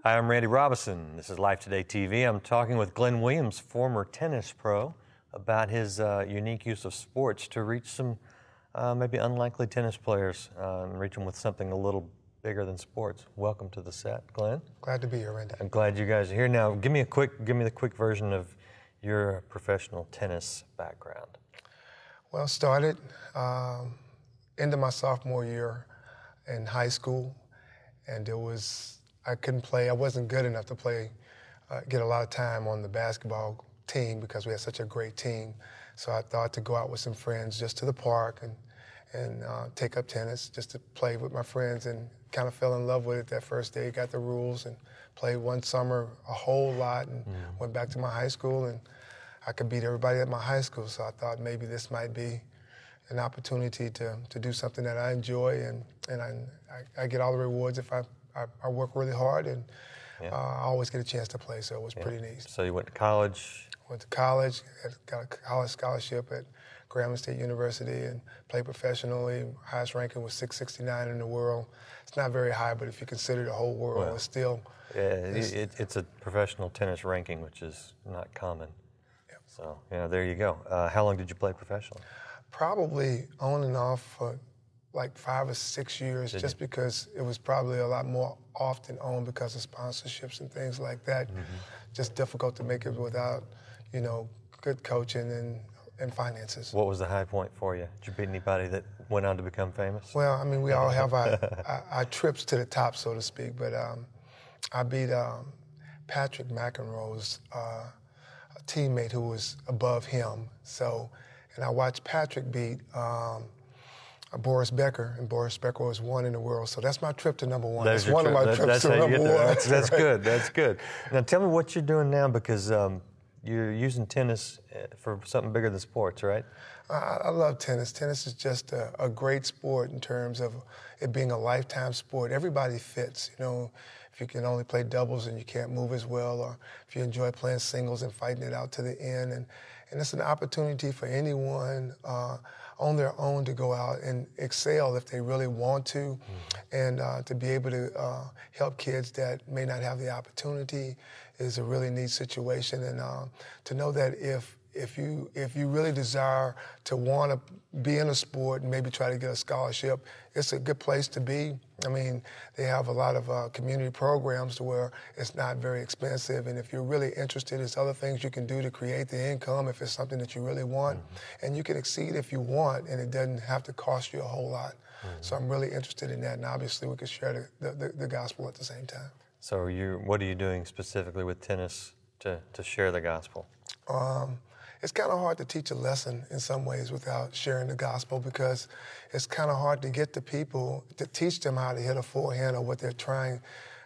Hi, I'm Randy Robison. This is Life Today TV. I'm talking with Glenn Williams, former tennis pro, about his unique use of sports to reach some maybe unlikely tennis players and reach them with something a little bigger than sports. Welcome to the set, Glenn. Glad to be here, Randy. I'm glad you guys are here. Now, give me the quick version of your professional tennis background. Well, started into my sophomore year in high school, and I couldn't play. I wasn't good enough to play, get a lot of time on the basketball team because we had such a great team. So I thought to go out with some friends just to the park and take up tennis just to play with my friends, and kind of fell in love with it that first day. Got the rules and played one summer a whole lot, and went back to my high school, and I could beat everybody at my high school. So I thought maybe this might be an opportunity to do something that I enjoy, and I get all the rewards if I work really hard, and I always get a chance to play, so it was pretty neat. So you went to college? Went to college, got a college scholarship at Grambling State University, and played professionally. Highest ranking was 669 in the world. It's not very high, but if you consider the whole world, it's still... It's a professional tennis ranking, which is not common. Yep. So, there you go. How long did you play professionally? Probably on and off for like 5 or 6 years, because it was probably a lot more often on because of sponsorships and things like that. Just difficult to make it without, good coaching and finances. What was the high point for you? Did you beat anybody that went on to become famous? Well, I mean, we all have our trips to the top, so to speak, but I beat Patrick McEnroe's teammate who was above him. And I watched Patrick beat Boris Becker, and Boris Becker was 1 in the world. So that's my trip to number 1. That's one of my trips to number 1. That's good. That's good. Now tell me what you're doing now, because you're using tennis for something bigger than sports, right? I love tennis. Tennis is just a great sport in terms of it being a lifetime sport. Everybody fits, If you can only play doubles and you can't move as well, or if you enjoy playing singles and fighting it out to the end. And it's an opportunity for anyone on their own to go out and excel if they really want to, and to be able to help kids that may not have the opportunity is a really neat situation. And to know that if you really desire to want to be in a sport and maybe try to get a scholarship, it's a good place to be. I mean, they have a lot of community programs to where it's not very expensive, and if you're really interested, there's other things you can do to create the income if it's something that you really want, and you can exceed if you want, and it doesn't have to cost you a whole lot. So I'm really interested in that, and obviously we could share the gospel at the same time. So what are you doing specifically with tennis to share the gospel? It's kind of hard to teach a lesson in some ways without sharing the gospel, because it's kind of hard to get the people to teach them how to hit a forehand or what they're trying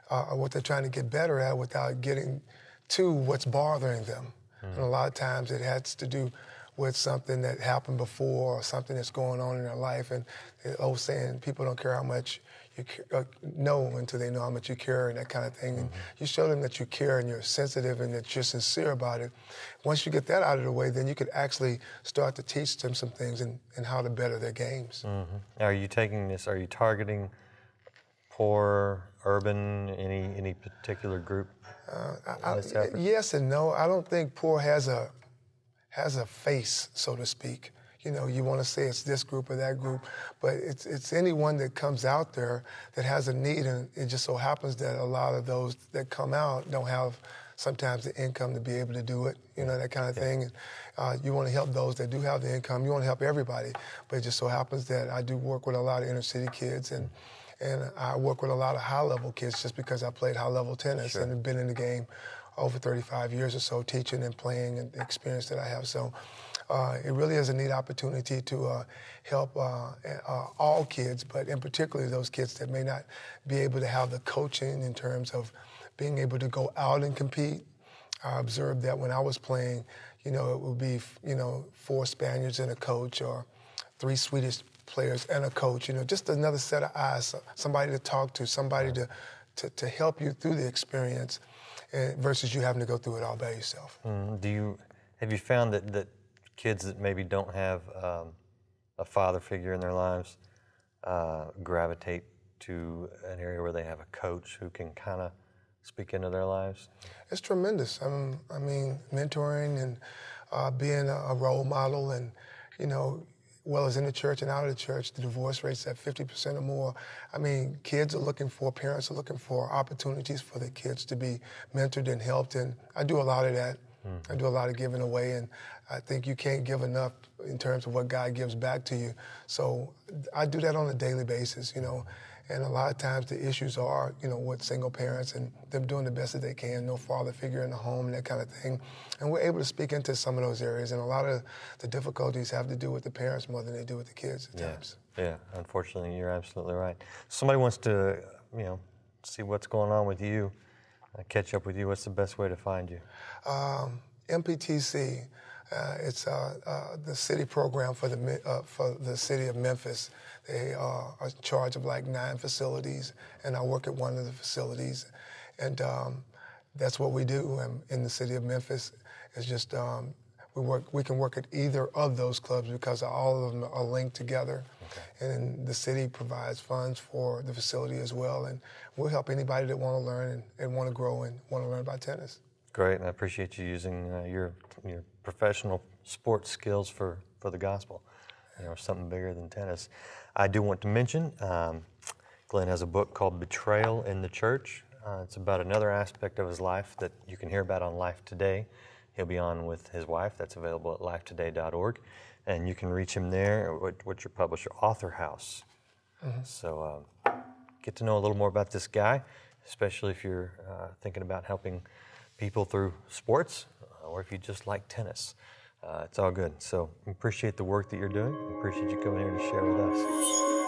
to get better at without getting to what's bothering them. And a lot of times it has to do with something that happened before or something that's going on in their life. And the old saying, people don't care how much you know until they know how much you care, and that kind of thing. And you show them that you care and you're sensitive and that you're sincere about it. Once you get that out of the way, then you could actually start to teach them some things and how to better their games. Are you targeting poor, urban, any particular group? Yes and no. I don't think poor has a face, so to speak. You want to say it's this group or that group, but it's anyone that comes out there that has a need, and it just so happens that a lot of those that come out don't have sometimes the income to be able to do it, that kind of thing. And you want to help those that do have the income. You want to help everybody, but it just so happens that I do work with a lot of inner city kids, and I work with a lot of high-level kids just because I played high-level tennis and have been in the game over 35 years or so, teaching and playing, and the experience that I have. So it really is a neat opportunity to help all kids, but in particular those kids that may not be able to have the coaching in terms of being able to go out and compete. I observed that when I was playing, it would be, 4 Spaniards and a coach, or 3 Swedish players and a coach, just another set of eyes, somebody to talk to, somebody to help you through the experience, versus you having to go through it all by yourself. Have you found that kids that maybe don't have a father figure in their lives gravitate to an area where they have a coach who can kind of speak into their lives? It's tremendous. I mean, mentoring and being a role model, and well as in the church and out of the church, the divorce rate's at 50% or more. I mean, parents are looking for opportunities for their kids to be mentored and helped, and I do a lot of that. I do a lot of giving away, and I think you can't give enough in terms of what God gives back to you. So I do that on a daily basis, and a lot of times the issues are, with single parents and them doing the best that they can, no father figure in the home and that kind of thing. And we're able to speak into some of those areas, and a lot of the difficulties have to do with the parents more than they do with the kids at times. Yeah, unfortunately, you're absolutely right. Somebody wants to, see what's going on with you, catch up with you. What's the best way to find you? MPTC, it's the city program for the city of Memphis. They are in charge of like 9 facilities, and I work at one of the facilities. And that's what we do in the city of Memphis. It's just we can work at either of those clubs because all of them are linked together. Okay. And the city provides funds for the facility as well. And we'll help anybody that want to learn and want to grow and want to learn about tennis. Great, and I appreciate you using your professional sports skills for the gospel, something bigger than tennis. I do want to mention, Glenn has a book called Betrayal in the Church. It's about another aspect of his life that you can hear about on Life Today. He'll be on with his wife. That's available at lifetoday.org, and you can reach him there. What's your publisher? Author House. Mm-hmm. So get to know a little more about this guy, especially if you're thinking about helping people through sports, or if you just like tennis. It's all good. So appreciate the work that you're doing. Appreciate you coming here to share with us.